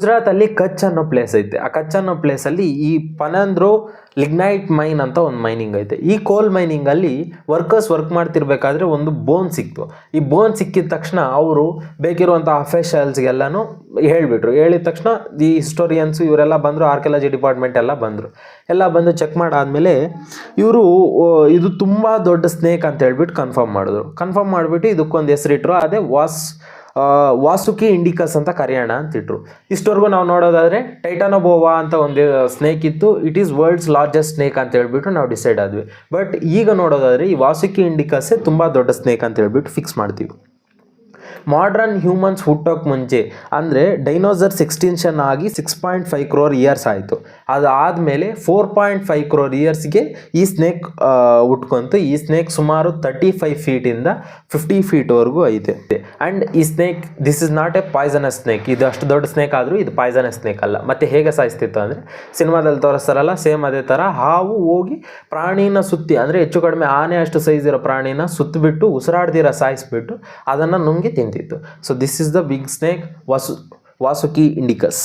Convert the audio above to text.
ಗುಜರಾತಲ್ಲಿ ಕಚ್ ಅನ್ನೋ ಪ್ಲೇಸ್ ಐತೆ. ಆ ಕಚ್ ಅನ್ನೋ ಪ್ಲೇಸಲ್ಲಿ ಈ ಪನಂದ್ರೋ ಲಿಗ್ನೈಟ್ ಮೈನ್ ಅಂತ ಒಂದು ಮೈನಿಂಗ್ ಐತೆ. ಈ ಕೋಲ್ ಮೈನಿಂಗಲ್ಲಿ ವರ್ಕರ್ಸ್ ವರ್ಕ್ ಮಾಡ್ತಿರ್ಬೇಕಾದ್ರೆ ಒಂದು ಬೋನ್ ಸಿಕ್ತು. ಈ ಬೋನ್ ಸಿಕ್ಕಿದ ತಕ್ಷಣ ಅವರು ಬೇಕಿರುವಂಥ ಅಫಿಷಿಯಲ್ಸ್ಗೆಲ್ಲನೂ ಹೇಳಿಬಿಟ್ರು. ಹೇಳಿದ ತಕ್ಷಣ ಈ ಹಿಸ್ಟೋರಿಯನ್ಸು ಇವರೆಲ್ಲ ಬಂದರು, ಆರ್ಕಿಯಾಲಜಿ ಡಿಪಾರ್ಟ್ಮೆಂಟ್ ಎಲ್ಲ ಬಂದು ಚೆಕ್ ಮಾಡಾದಮೇಲೆ ಇವರು ಇದು ತುಂಬ ದೊಡ್ಡ ಸ್ನೇಕ್ ಅಂತ ಹೇಳ್ಬಿಟ್ಟು ಕನ್ಫರ್ಮ್ ಮಾಡಿಬಿಟ್ಟು ಇದಕ್ಕೊಂದು ಹೆಸರಿಟ್ರು. ಅದೇ ವಾಸುಕಿ ಇಂಡಿಕಸ್ ಅಂತ ಕರೆಯೋಣ ಅಂತಿಟ್ರು. ಇಷ್ಟವರೆಗೂ ನಾವು ನೋಡೋದಾದರೆ ಟೈಟಾನೋಬೋವಾ ಅಂತ ಒಂದು ಸ್ನೇಕ್ ಇತ್ತು. It is world's largest snake ಅಂತ ಹೇಳ್ಬಿಟ್ಟು ನಾವು ಡಿಸೈಡ್ ಆದ್ವಿ. ಬಟ್ ಈಗ ನೋಡೋದಾದರೆ ಈ ವಾಸುಕಿ ಇಂಡಿಕಸ್ಸೇ ತುಂಬ ದೊಡ್ಡ ಸ್ನೇಕ್ ಅಂತ ಹೇಳ್ಬಿಟ್ಟು ಫಿಕ್ಸ್ ಮಾಡ್ತೀವಿ. ಮಾಡ್ರನ್ ಹ್ಯೂಮನ್ಸ್ ಹುಟ್ಟೋಕ್ಕೆ ಮುಂಚೆ ಅಂದರೆ ಡೈನೋಸರ್ಸ್ ಎಕ್ಸ್ಟಿನ್ಷನ್ ಆಗಿ 6.5 crore ಇಯರ್ಸ್ ಆಯಿತು. ಅದಾದಮೇಲೆ 4.5 crore ಇಯರ್ಸ್ಗೆ ಈ ಸ್ನೇಕ್ ಹುಟ್ಕೊಂತು. ಈ ಸ್ನೇಕ್ ಸುಮಾರು 35 ಫೀಟಿಂದ 50 ಫೀಟ್ವರೆಗೂ ಐತೆ. ಆ್ಯಂಡ್ ಈ snake this is not A poisonous snake. ಇದು ಅಷ್ಟು ದೊಡ್ಡ ಸ್ನೇಕ್ ಆದರೂ ಇದು ಪಾಯ್ಸನಸ್ ಸ್ನೇಕ್ ಅಲ್ಲ. ಮತ್ತು ಹೇಗೆ ಸಾಯಿಸ್ತಿತ್ತು ಅಂದರೆ ಸಿನಿಮಾದಲ್ಲಿ ತೋರಿಸ್ತಾರಲ್ಲ ಸೇಮ್ ಅದೇ ಥರ ಹಾವು ಹೋಗಿ ಪ್ರಾಣಿನ ಸುತ್ತಿ, ಅಂದರೆ ಹೆಚ್ಚು ಕಡಿಮೆ ಆನೆ ಅಷ್ಟು ಸೈಜ್ ಇರೋ ಪ್ರಾಣಿನ ಸುತ್ತಿಬಿಟ್ಟು ಉಸಿರಾಡ್ದಿರ ಸಾಯಿಸ್ಬಿಟ್ಟು ಅದನ್ನು ನುಂಗಿ ತಿಂತಿತ್ತು. So this is the big snake Vasuki indicus.